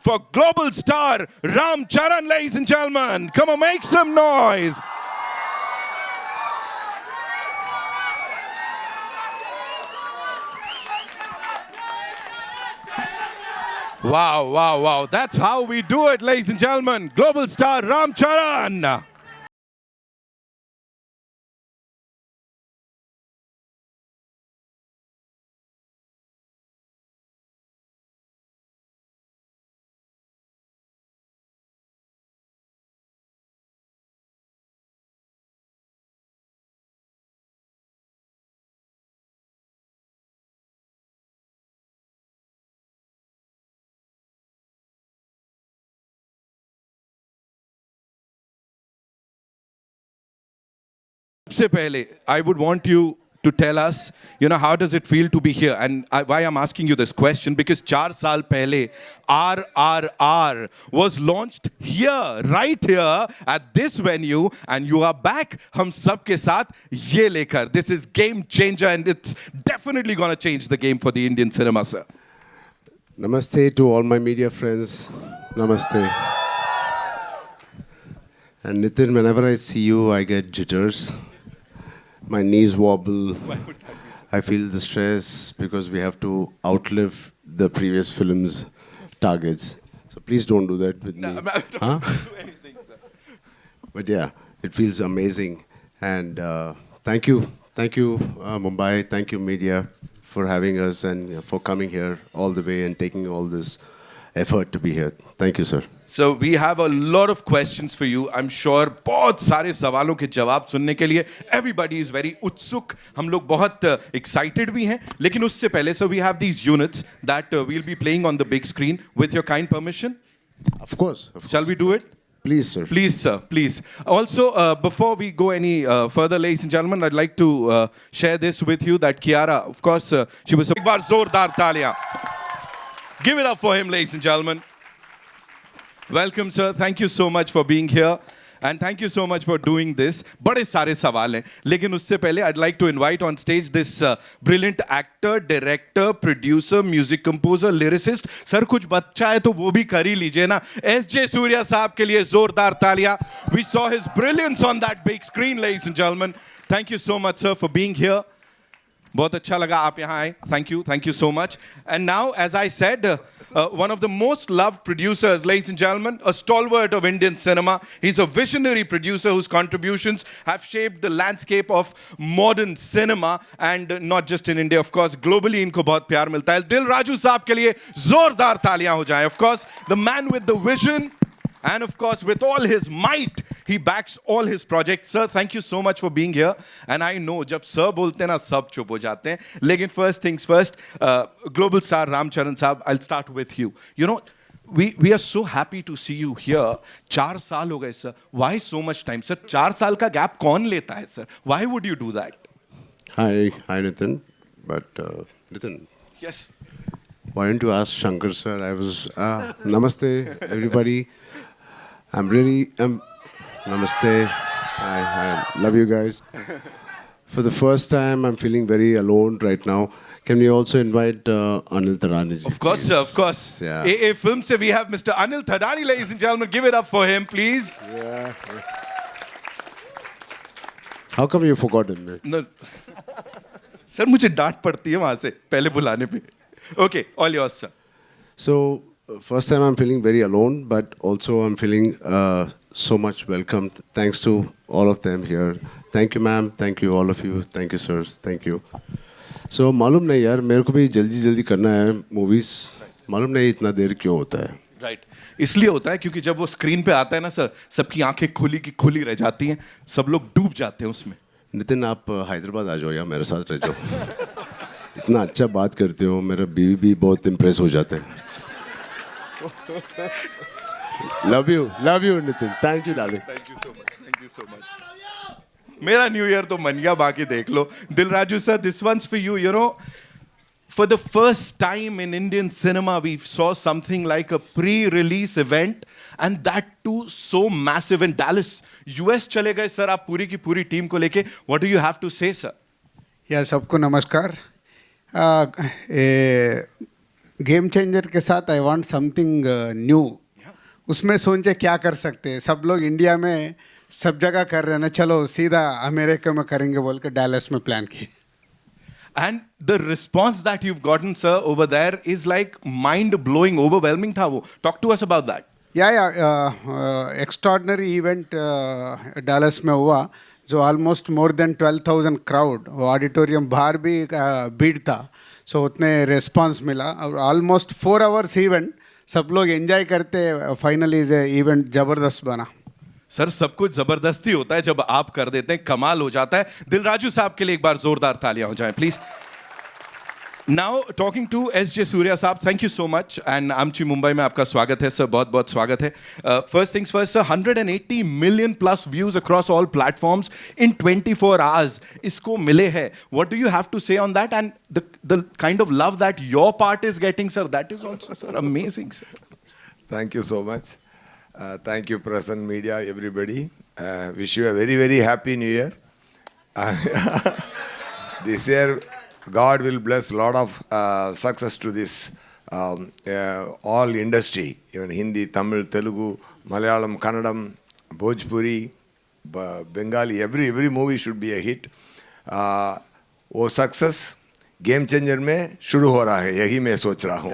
for global star Ram Charan, ladies and gentlemen. Come on, make some noise. Wow, wow, wow. That's how we do it, ladies and gentlemen. Global star Ram Charan. सबसे पहले, I would want you to tell us, how does it feel to be here? And why I'm asking you this question, because 4 साल पहले RRR was launched here, right here at this venue, and you are back हम सब के साथ ये लेकर. This is game changer, and it's definitely going to change the game for the Indian cinema, sir. Namaste to all my media friends. Namaste. And Nitin, whenever I see you, I get jitters. My knees wobble. I feel the stress because we have to outlive the previous film's targets. So please don't do that with me. No, I don't do anything, sir. But yeah, it feels amazing. And thank you. Thank you, Mumbai. Thank you, media, for having us and for coming here all the way and taking all this effort to be here. Thank you, sir. So we have a lot of questions for you. I'm sure बहुत सारे सवालों के जवाब सुनने के लिए everybody is very उत्सुक. हम लोग बहुत excited भी हैं. लेकिन उससे पहले, so we have these units that we'll be playing on the big screen with your kind permission. Of course. Shall we do it? Please, sir. Please, sir. Please. Also, before we go any further, ladies and gentlemen, I'd like to share this with you that Kiara, of course, she was एक बार जोरदार तालियां. Give it up for him, ladies and gentlemen. Welcome, sir. Thank you so much for being here. And thank you so much for doing this. बड़े सारे सवाल हैं. लेकिन उससे पहले, I'd like to invite on stage this brilliant actor, director, producer, music composer, lyricist. Sir कुछ बच्चा है तो वो भी कर ही लीजिए ना. S.J. Surya साहब के लिए जोरदार तालियां. We saw his brilliance on that big screen, ladies and gentlemen. Thank you so much, sir, for being here. बहुत अच्छा लगा आप यहाँ आए. Thank you so much. And now, as I said, one of the most loved producers, ladies and gentlemen, a stalwart of Indian cinema. He's a visionary producer whose contributions have shaped the landscape of modern cinema, and not just in India, of course, globally इनको बहुत प्यार मिलता है. दिल राजू साहब के लिए जोरदार तालियां हो जाएं. Of course, the man with the vision. And of course, with all his might, he backs all his projects. Sir, thank you so much for being here. And I know, जब sir बोलते हैं ना, सब चुप हो जाते हैं. लेकिन first things first, global star Ram Charan साहब, I'll start with you. We are so happy to see you here. 4 साल हो गए, sir. Why so much time, sir? 4 साल का gap कौन लेता है, sir? Why would you do that? Hi, Nitin. But Nitin. Yes. Why don't you ask Shankar, sir? Namaste, everybody. Namaste. I love you guys. For the first time, I'm feeling very alone right now. Can we also invite Anil Thadani? Of course, sir, of course. Yeah. AA Film se we have Mr. Anil Thadani, ladies and gentlemen. Give it up for him, please. Yeah. How come you forgot him? No. Sir, मुझे डांट पड़ती है वहाँ से पहले बुलाने पे. Okay, all yours, sir. So, first time I'm feeling very alone, but also I'm feeling so much welcomed. Thanks to all of them here. Thank you, ma'am. Thank you, all of you. Thank you, sirs. Thank you. So, मालूम नहीं यार, मेरे को भी जल्दी करना है movies. मालूम नहीं इतना देर क्यों होता है. Right. इसलिए होता है क्योंकि जब वो स्क्रीन पे आता है ना सर, सबकी आंखें खुली की खुली रह जाती हैं, सब लोग डूब जाते हैं उसमें. नितिन, आप हैदराबाद आ जाओ या मेरे साथ रह जाओ. इतना अच्छा बात करते हो, मेरा बीवी भी बहुत इम्प्रेस हो जाते हैं. Love you, Nitin. Thank you, darling. Thank you so much. मेरा न्यू ईयर तो मन गया, बाकी देख लो. दिल Raju sir, this one's for you. For the first time in Indian cinema, we saw something like a pre-release event, and that too so massive in Dallas. US चले गए sir, आप पूरी की पूरी टीम को लेके. What do you have to say, sir? या सबको नमस्कार. गेम चेंजर के साथ आई वांट समथिंग न्यू. उसमें सोचे क्या कर सकते हैं. सब लोग इंडिया में सब जगह कर रहे हैं ना, चलो सीधा अमेरिका में करेंगे बोल के डैलस में प्लान किए. And the response that you've gotten, sir, over there is like mind-blowing, overwhelming tha wo. Talk to us about that. Extraordinary event Dallas में हुआ जो ऑलमोस्ट मोर देन 12,000 क्राउड. वो ऑडिटोरियम बाहर भी भीड़ था. सो उतने रिस्पांस मिला और ऑलमोस्ट 4 आवर्स इवेंट. सब लोग एंजॉय करते. फाइनली इवेंट ज़बरदस्त बना. सर सब कुछ जबरदस्ती होता है जब आप कर देते हैं, कमाल हो जाता है. दिलराजू साहब के लिए एक बार जोरदार तालियां हो जाएं please. Now talking to S J. Suryah sahab, thank you so much. And आमची मुंबई में आपका स्वागत है सर, बहुत बहुत स्वागत है. First things first sir, 180 million plus views across all platforms in 24 hours इसको मिले हैं. What do you have to say on that and the kind of love that your part is getting sir, that is also sir amazing sir. Thank you so much. Thank you, press and media, everybody. Wish you a very, very happy New Year. This year, God will bless a lot of success to this all industry, even Hindi, Tamil, Telugu, Malayalam, Kannadam, Bhojpuri, Bengali. Every movie should be a hit. वो success game changer में शुरू हो रहा है, यही मैं सोच रहा हूँ.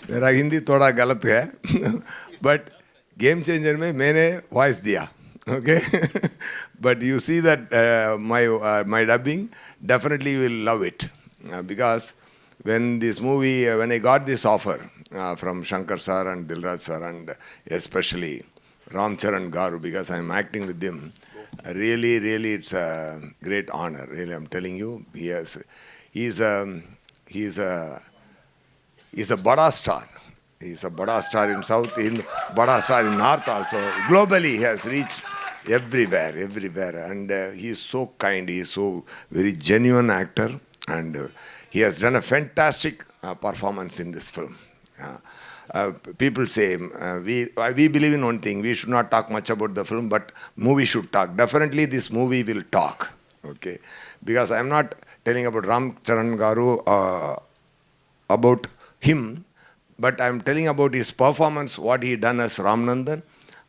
मेरा हिंदी थोड़ा गलत है बट गेम चेंजर में मैंने वॉइस दिया. Okay but you see that my dubbing definitely you will love it because when this movie when I got this offer from Shankar sir and Dilraj sir and especially Ram Charan Garu, because I am acting with him, really it's a great honor. Really, I'm telling you, he's a bada star. He's a bada star in South, in bada star in North also. Globally, he has reached everywhere. And he is so kind. He is so very genuine actor. And he has done a fantastic performance in this film. People say, we believe in one thing. We should not talk much about the film, but movie should talk. Definitely this movie will talk. Okay? Because I am not telling about Ram Charan Garu, about him, but I'm telling about his performance, what he done as Ramanandan,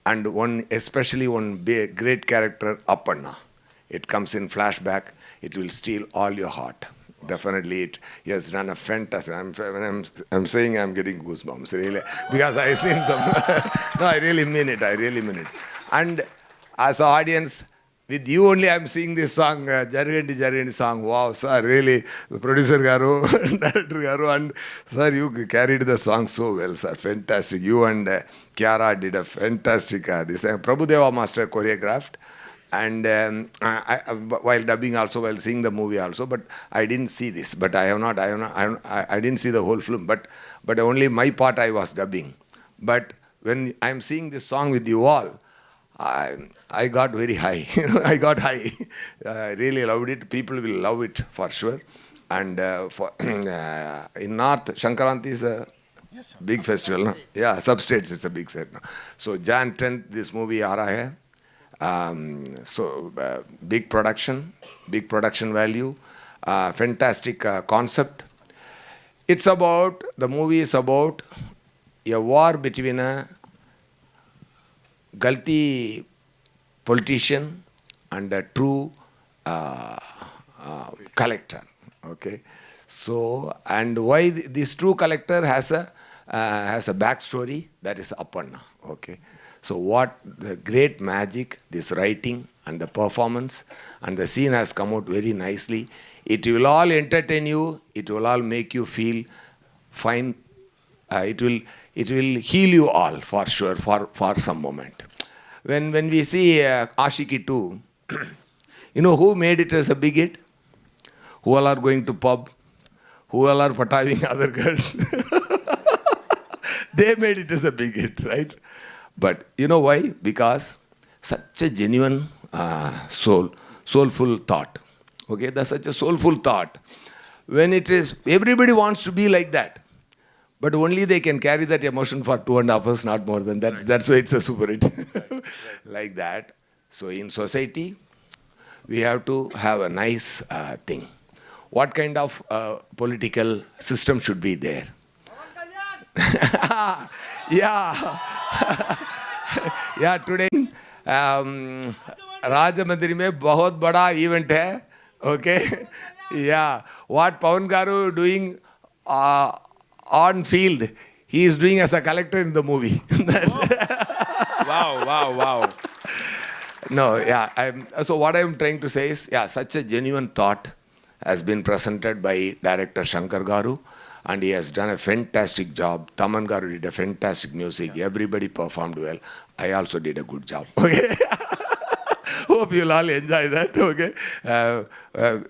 and especially one big, great character, Appanna. It comes in flashback. It will steal all your heart. Definitely, he has done a fantastic. When I'm saying, I'm getting goosebumps really, because I seen some. No, I really mean it. And as an audience, with you only, I'm seeing this song, Jarigandi song. Wow, sir, really, the producer Garu, director Garu, and sir, you carried the song so well, sir. Fantastic. You and Kiara did a fantastic. This Prabhudeva Master choreographed, and while dubbing also, while seeing the movie also, but I didn't see this. But I didn't see the whole film. But only my part I was dubbing. But when I'm seeing this song with you all, I got very high. I got high. I really loved it. People will love it for sure. And in North, Shankaranti is a big festival. No? Yeah, substates it's a big set. No? So Jan 10th, this movie aa raha hai. Big production value, fantastic concept. The movie is about a war between a Galti politician and a true collector. Okay, so and why this true collector has a backstory, that is Appanna. Okay, so what the great magic, this writing and the performance and the scene has come out very nicely. It will all entertain you. It will all make you feel fine. It will heal you all for sure for some moment. When we see Ashiki 2, you know who made it as a big hit? Who all are going to pub? Who all are pataving other girls? They made it as a big hit, right? But you know why? Because such a genuine soulful thought. Okay, that's such a soulful thought. When it is, everybody wants to be like that. But only they can carry that emotion for 2.5 hours, not more than that. Right. That's why it's a super hit. Right. Like that. So in society, we have to have a nice thing. what kind of political system should be there. Yeah. Yeah, today Rajmandir में बहुत बड़ा event है. Okay. Yeah. What Pawan Garu doing on field, he is doing as a collector in the movie. Wow, wow, wow. No, yeah. So what I'm trying to say is, yeah, such a genuine thought has been presented by director Shankar Garu, and he has done a fantastic job. Taman Garu did a fantastic music. Yeah. Everybody performed well. I also did a good job. Okay. Hope you'll all enjoy that. Okay.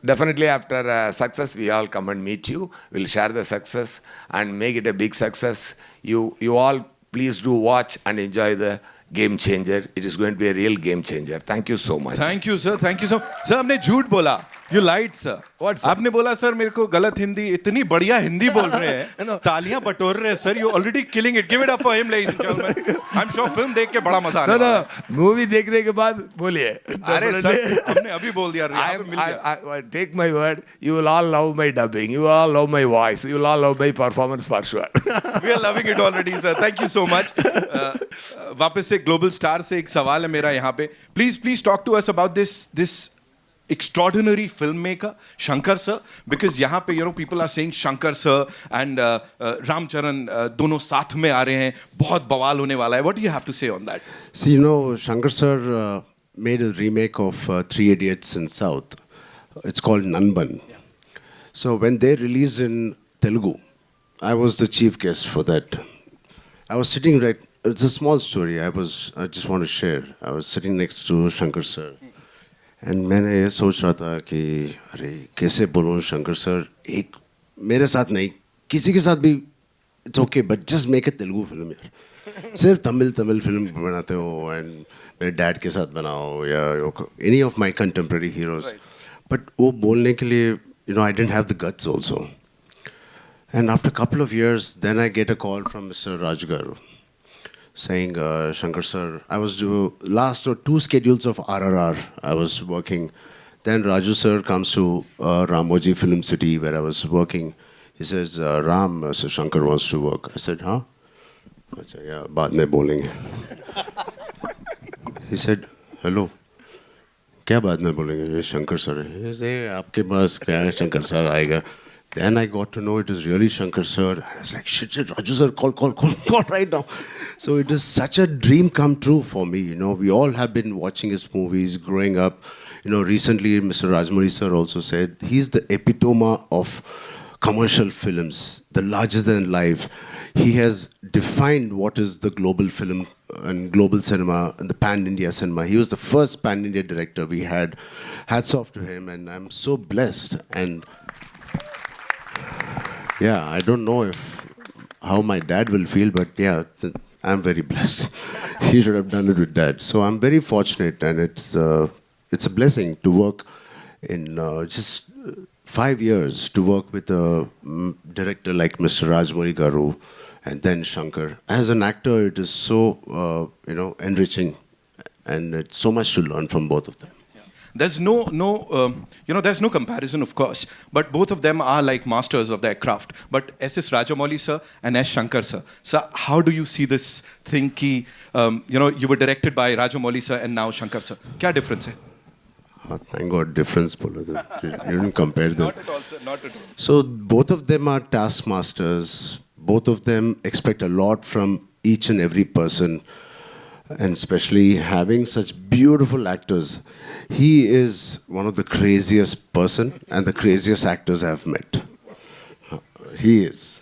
Definitely after success, we all come and meet you. We'll share the success and make it a big success. You all please do watch and enjoy the Game Changer. It is going to be a real game changer. Thank you so much. Thank you, sir. Thank you so. Sir, आपने झूठ बोला. You lied, sir. What, sir? आपने बोला sir मेरे को गलत हिंदी, इतनी बढ़िया हिंदी बोल रहे हैं. No. तालियां बटोर रहे हैं sir. You already killing it. Give it up for him, ladies and gentlemen. I'm sure film देख के बड़ा मजा आने वाला है. No, movie देखने के बाद बोलिए. अरे सर, हमने अभी बोल दिया. यहाँ पे मिल गया. I take my word, you will all love my dubbing, you will all love my voice, you will all love my performance for sure. We are loving it already, sir. Thank you so much. वापस से global star से एक सवाल है मेरा यहाँ पे. Please talk to us about this extraordinary filmmaker Shankar sir, because यहाँ पे people are saying Shankar sir and Ramcharan दोनों साथ में आ रहे हैं. बहुत बवाल होने वाला है. What do you have to say on that? See, Shankar sir made a remake of Three Idiots in South. It's called Nanban. Yeah. So when they released in Telugu, I was the chief guest for that. I was sitting it's a small story I just want to share. I was sitting next to Shankar sir. And मैंने ये सोच रहा था कि अरे कैसे बोलूँ Shankar sir, एक मेरे साथ नहीं किसी के साथ भी it's okay, but just make a Telugu film यार. सिर्फ तमिल फिल्म बनाते हो एंड मेरे डैड के साथ बनाओ या any of my contemporary heroes. But वो बोलने के लिए I didn't have the guts also. And after couple of years then I get a call from mister Raj garu saying, Shankar sir, I was last 2 schedules of RRR I was working. Then Raju sir comes to Ramoji Film City where I was working. He says, Ram, Sir Shankar wants to work. I said, huh? I said, yeah, baad mein bolenge. He said, hello. क्या बाद में बोलेंगे? ये Shankar sir है. He said, आपके पास क्या है? Shankar sir आएगा. Then I got to know it is really Shankar sir. I was like, shit, Raju sir, call right now. So it is such a dream come true for me. We all have been watching his movies growing up. Recently Mr. Rajmouli sir also said he's the epitome of commercial films, the larger than life. He has defined what is the global film and global cinema and the pan-India cinema. He was the first pan-India director we had. Hats off to him, and I'm so blessed. And yeah, I don't know how my dad will feel, but yeah, I'm very blessed. He should have done it with dad. So I'm very fortunate, and it's a blessing to work in just 5 years to work with a director like Mr. Rajmouli Garu and then Shankar. As an actor, it is so enriching, and it's so much to learn from both of them. There's there's no comparison, of course, but both of them are like masters of their craft. But S.S. Rajamouli sir and S. Shankar sir. Sir, how do you see this thing ki, you were directed by Rajamouli sir and now Shankar sir? Kya difference hai? Thank God, difference. You didn't compare them. Not at all, sir. Not at all. So both of them are taskmasters. Both of them expect a lot from each and every person. And especially having such beautiful actors. He is one of the craziest person and the craziest actors I've met. He is.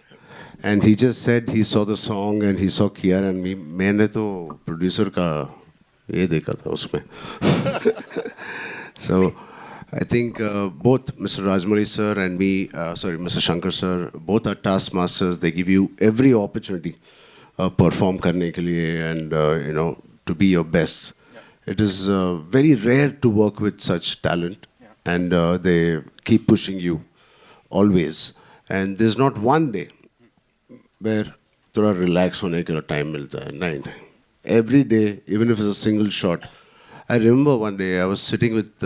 And he just said he saw the song and he saw Kiara and me. मैंने तो producer का ये देखा था उसमें. So I think both Mr. Rajmouli sir and me, Mr. Shankar sir, both are taskmasters. They give you every opportunity. Perform करने के लिए and to be your best. Yeah. It is very rare to work with such talent, and they keep pushing you always. And there's not one day where थोड़ा relax होने के लिए time मिलता है. नहीं. Every day, even if it's a single shot, I remember one day I was sitting with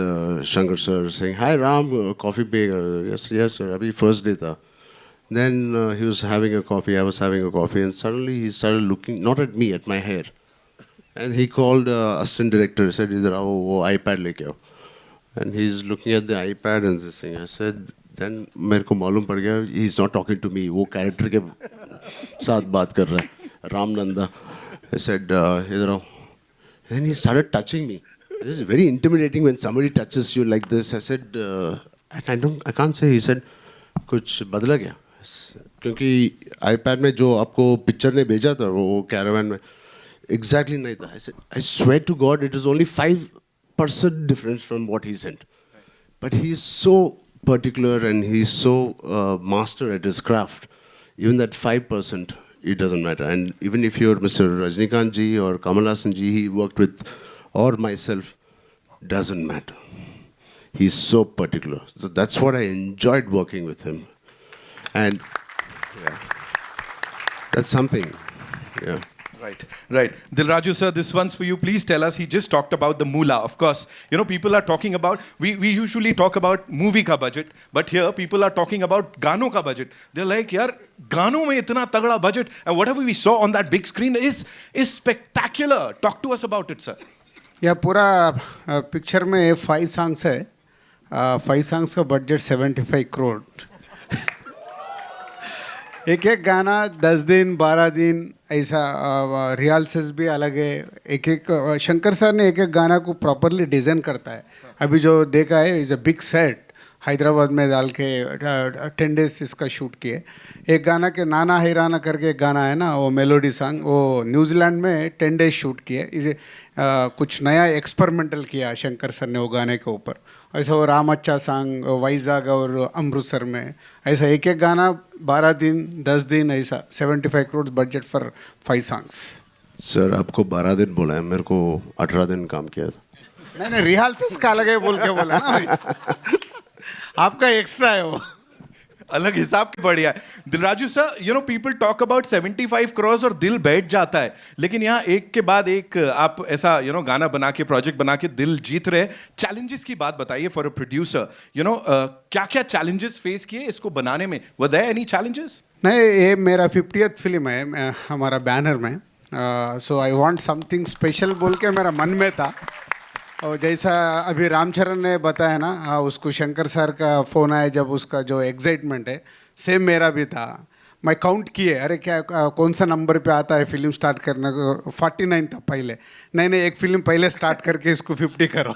Shankar sir saying, "Hi Ram, coffee maker." Yes, yes sir. Abhi first day tha. Then he was having a coffee. I was having a coffee, and suddenly he started looking not at me, at my hair, and he called assistant director. He said, "Idhar aao, wo iPad leke aao." And he's looking at the iPad and this thing. I said, then मेरे को मालूम पड़ गया he's not talking to me. वो character के साथ बात कर रहा है. Ram Nanda. I said, इधर आओ. And he started touching me. It is very intimidating when somebody touches you like this. I said, and I can't say. He said, कुछ बदला क्या? क्योंकि iPad में जो आपको पिक्चर ने भेजा था वो कैरावन में exactly नहीं था. I said, I swear to God, it is only 5% difference from what he sent. But he is so particular and he is so master at his craft. Even that 5%, it doesn't matter. And even if you're Mr. Rajnikant ji or Kamal Hassan ji, he worked with, or myself, doesn't matter. He's so particular. So that's what I enjoyed working with him. And yeah, that's something. Yeah. Right, right. Dilraju sir, this one's for you. Please tell us, he just talked about the moolah. Of course, you know, people are talking about, we usually talk about movie ka budget, but here people are talking about gano ka budget. They're like, yaar, gano mein itna tagda budget, and whatever we saw on that big screen is spectacular. Talk to us about it, sir. या पूरा picture में 5 songs है. 5 songs का budget 75 crore. एक एक गाना 10 दिन 12 दिन ऐसा रिहर्सल्स भी अलग है. एक एक शंकर सर ने एक एक गाना को प्रॉपरली डिज़ाइन करता है. अभी जो देखा है is a big set. Hyderabad में डाल के 10 डेज इसका शूट किए. एक गाना के नाना हैराना करके एक गाना है ना, वो मेलोडी सॉन्ग, वो न्यूजीलैंड में 10 डेज शूट किए. इसे कुछ नया एक्सपेरिमेंटल किया शंकर सर ने वो गाने के ऊपर. ऐसा वो राम अच्छा सॉन्ग वाइजाग और अमृतसर में ऐसा एक एक गाना 12 दिन 10 दिन ऐसा 75 crore budget for 5 songs. Sir आपको 12 दिन बोला है, मेरे को 18 दिन काम किया था. नहीं रिहर्सल्स का अलग है बोल के बोला ना भाई. आपका एक्स्ट्रा है वो. अलग हिसाब की बढ़िया है. Dil Raju sir, you know people talk about 75 crore और दिल बैठ जाता है, लेकिन यहाँ एक के बाद एक आप ऐसा गाना बना के प्रोजेक्ट बना के दिल जीत रहे. चैलेंजेस की बात बताइए फॉर अ प्रोड्यूसर. क्या क्या चैलेंजेस फेस किए इसको बनाने में? Were there any challenges? नहीं, ये मेरा 50th फिल्म है हमारा बैनर में. So I want something special बोल के मेरा मन में था. और जैसा अभी रामचरण ने बताया ना, उसको शंकर सर का फ़ोन आया जब, उसका जो एक्साइटमेंट है सेम मेरा भी था. मैं काउंट किए, अरे क्या कौन सा नंबर पे आता है फिल्म स्टार्ट करने को. 49 था पहले. नहीं एक फिल्म पहले स्टार्ट करके इसको 50 करो.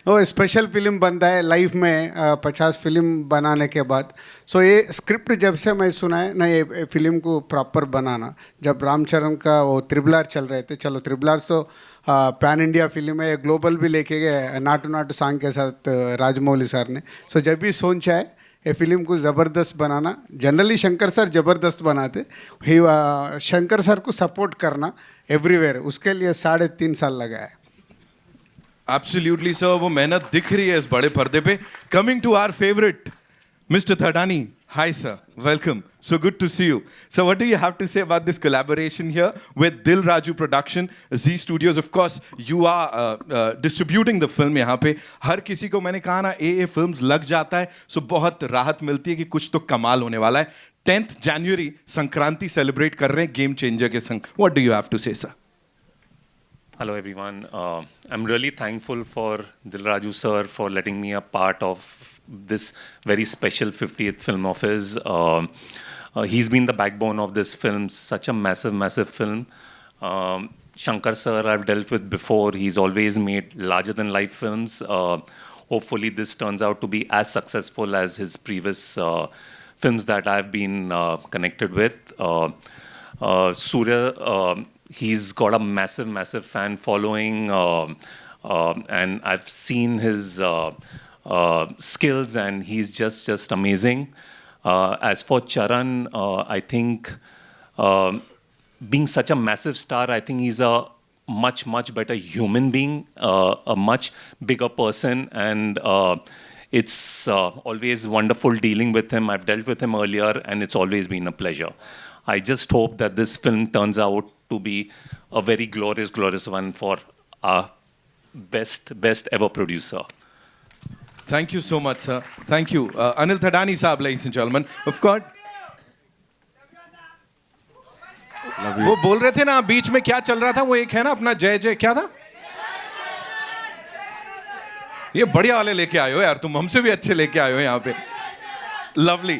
वो स्पेशल फिल्म बनता है लाइफ में 50 फिल्म बनाने के बाद. सो ये स्क्रिप्ट जब से मैं सुना है ना, ये फिल्म को प्रॉपर बनाना. जब रामचरण का वो RRR चल रहे थे, चलो RRR तो पैन इंडिया फिल्म है, ग्लोबल भी लेके गए नाटू नाटू सॉन्ग के साथ राजमौली सर ने. सो जब भी सोचा है ये फिल्म को ज़बरदस्त बनाना. जनरली शंकर सर ज़बरदस्त बनाते, शंकर सर को सपोर्ट करना एवरीवेयर, उसके लिए 3.5 साल लगा है. एब्सोल्युटली सर, वो मेहनत दिख रही है इस बड़े पर्दे पे. Coming to our favourite mister Thadani. Hi sir, welcome. So good to see you. So what do you have to say about this collaboration here with Dil Raju Production, Z Studios? Of course, you are distributing the film यहाँ पे. हर किसी को मैंने कहा ना, ये films लग जाता है, so बहुत राहत मिलती है कि कुछ तो कमाल होने वाला है. 10th January संक्रांति सेलिब्रेट कर रहे हैं गेम चेंजर के संग. What do you have to say, sir? Hello everyone. I'm really thankful for Dil Raju sir for letting me a part of this very special 50th film of his. He's been the backbone of this film, such a massive film. Shankar sir I've dealt with before. He's always made larger than life films. Hopefully this turns out to be as successful as his previous films that I've been connected with. Surya, he's got a massive fan following, and I've seen his skills, and he's just amazing. As for Charan, I think being such a massive star, I think he's a much better human being, a much bigger person, and it's always wonderful dealing with him. I've dealt with him earlier, and it's always been a pleasure. I just hope that this film turns out to be a very glorious one for our best ever producer. Thank you so much, sir. Thank you. Anil Thadani saab, ladies and gentlemen. Of course. वो बोल रहे थे ना बीच में क्या चल रहा था वो एक है ना अपना जय जय क्या था ये बढ़िया वाले लेके आए हो यार तुम हमसे भी अच्छे लेके आए हो यहाँ पे लवली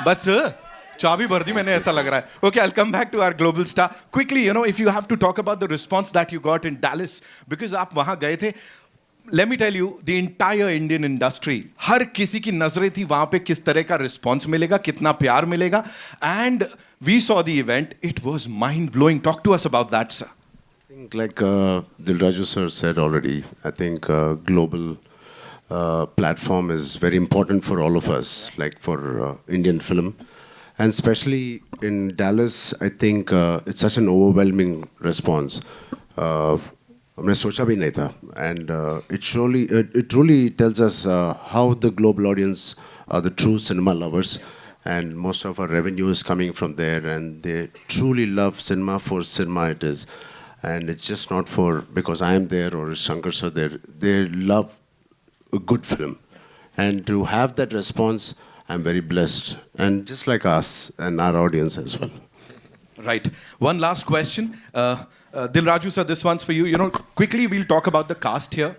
बस चाबी भर दी मैंने ऐसा लग रहा है okay I'll come back to our global star quickly you know if you have to talk about the response that you got in Dallas because आप वहां गए थे let me tell you the entire Indian industry हर किसी की नजरें थी वहां पे किस तरह का रिस्पॉन्स मिलेगा कितना प्यार मिलेगा and we saw the event it was mind blowing talk to us about that sir I think like Dilraju sir said already, I think global platform is very important for all of us, like for Indian film. And especially in Dallas, I think it's such an overwhelming response. हमने सोचा भी नहीं था. And it truly tells us how the global audience are the true cinema lovers. And most of our revenue is coming from there. And they truly love cinema for cinema it is. And it's just not for because I am there or Shankar sir there. They love a good film, and to have that response, I'm very blessed. And just like us and our audience as well. Right. One last question, Dilraju sir. This one's for you. You know, quickly we'll talk about the cast here.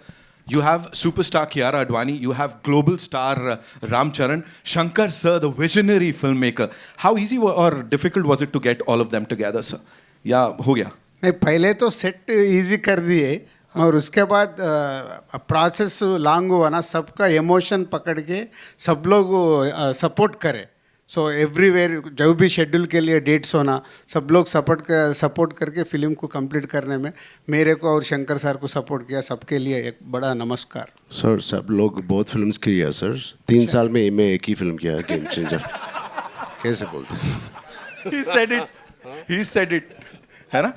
You have superstar Kiara Advani. You have global star Ram Charan. Shankar sir, the visionary filmmaker. How easy or difficult was it to get all of them together, sir? या हो गया? नहीं पहले तो set easy कर दिए और उसके बाद प्रोसेस लॉन्ग हुआ ना सबका इमोशन पकड़ के सब लोग सपोर्ट करे सो एवरीवेयर जो भी शेड्यूल के लिए डेट्स होना सब लोग सपोर्ट करके फिल्म को कंप्लीट करने में मेरे को और शंकर सर को सपोर्ट किया सबके लिए एक बड़ा नमस्कार सर सब लोग बहुत फिल्म्स किया सर 3 साल में मैं एक ही फिल्म किया गेम चेंजर कैसे बोलते He said it है ना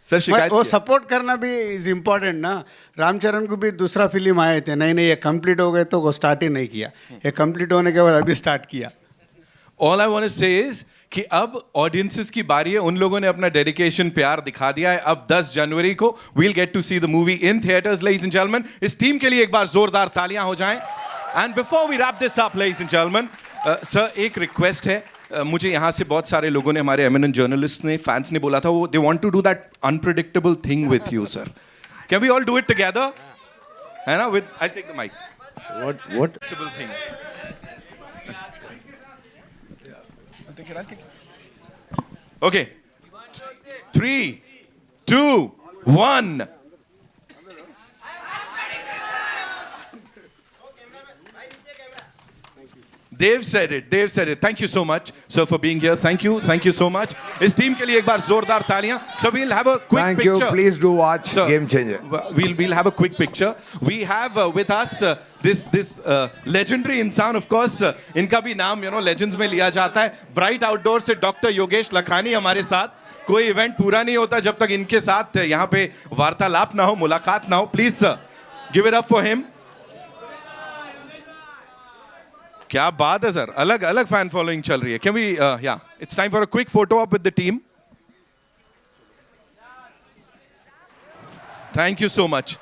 सर शिकायत वो सपोर्ट करना भी इज इम्पोर्टेंट ना रामचरण को भी दूसरा फिल्म आए थे नहीं ये कंप्लीट हो गए तो वो स्टार्ट ही नहीं किया ये कंप्लीट होने के बाद अभी स्टार्ट किया All I want to say is कि अब ऑडियंसेस की बारी है उन लोगों ने अपना डेडिकेशन प्यार दिखा दिया है अब 10 जनवरी को we'll get to see the movie in theaters ladies and gentlemen इस टीम के लिए एक बार जोरदार तालियां हो जाएं and before we wrap this up ladies and gentlemen sir एक रिक्वेस्ट है मुझे यहाँ से बहुत सारे लोगों ने हमारे एमिनेंट जर्नलिस्ट ने फैंस ने बोला था वो they want to do that unpredictable thing with you sir can we all do it together है ना with I take the mic what thing okay 3 2 1 They've said it. Thank you so much, sir, for being here. Thank you so much. इस team के लिए एक बार जोरदार तालियां. So we'll have a quick Thank picture. you. Please do watch Sir, Game Changer. We'll have a quick picture. We have with us this legendary इंसान, of course. इनका भी नाम legends में लिया जाता है. Bright Outdoor से डॉक्टर योगेश लखानी हमारे साथ. कोई इवेंट पूरा नहीं होता जब तक इनके साथ यहाँ पे वार्तालाप ना हो, मुलाकात ना हो. Please, sir, give it up for him. क्या बात है सर अलग अलग फैन फॉलोइंग चल रही है कैन वी या it's time for a quick photo up with the team thank you so much